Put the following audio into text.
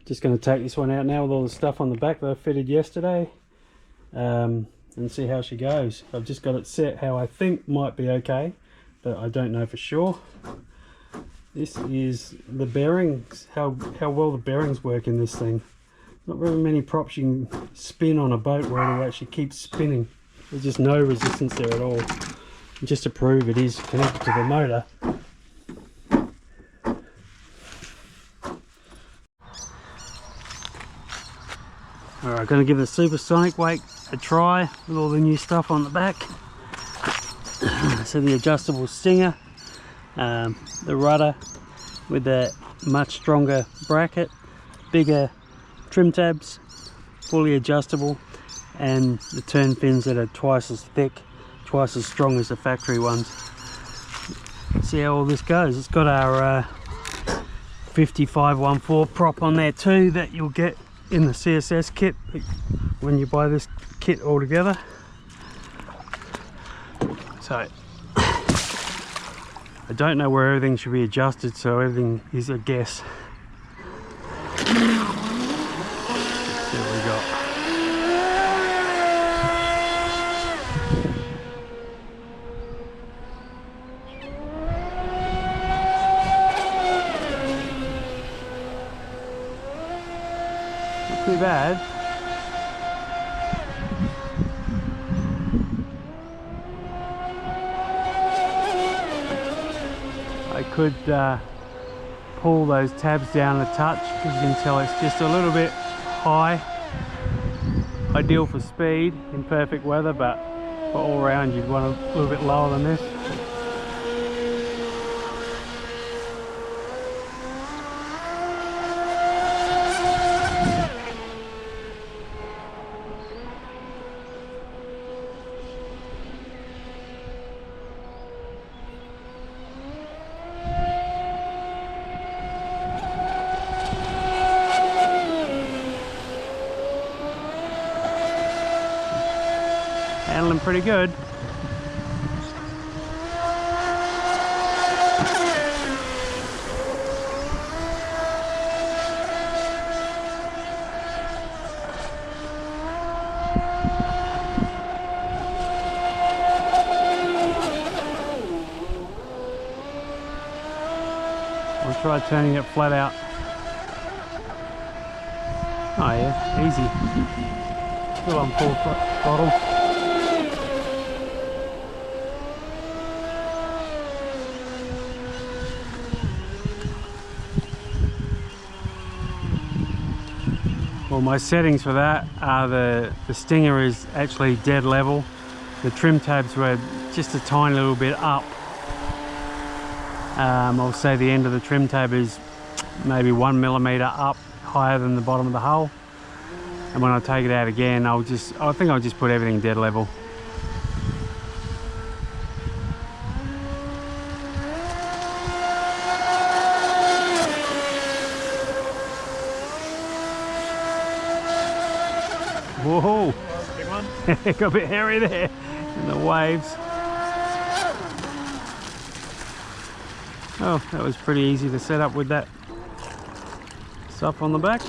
Just going to take this one out now with all the stuff on the back that I fitted yesterday, and see how she goes. I've just got it set how I think might be okay, but I don't know for sure. This is the bearings, how well the bearings work in this thing. Not very many props you can spin on a boat where it'll actually keep spinning. There's just no resistance there at all. And just to prove it is connected to the motor. Alright, going to give the Supersonic Wake a try with all the new stuff on the back. So the adjustable stinger, the rudder with the much stronger bracket, bigger trim tabs, fully adjustable, and the turn fins that are twice as thick, twice as strong as the factory ones. See how all this goes. It's got our 5514 prop on there too that you'll get in the CSS kit when you buy this kit all together. So I don't know where everything should be adjusted, so everything is a guess. There we go. Not too bad. I could pull those tabs down a touch, as you can tell it's just a little bit high. Ideal for speed in perfect weather, but for all round you'd want a little bit lower than this. Handling pretty good. I'll try turning it flat out. Oh yeah, easy. Still on full throttle. Well, my settings for that are the stinger is actually dead level. The trim tabs were just a tiny little bit up. I'll say the end of the trim tab is maybe 1 millimeter up higher than the bottom of the hull. And when I take it out again, I think I'll just put everything dead level. Whoa! Big one. Got a bit hairy there in the waves. Oh, that was pretty easy to set up with that stuff on the back.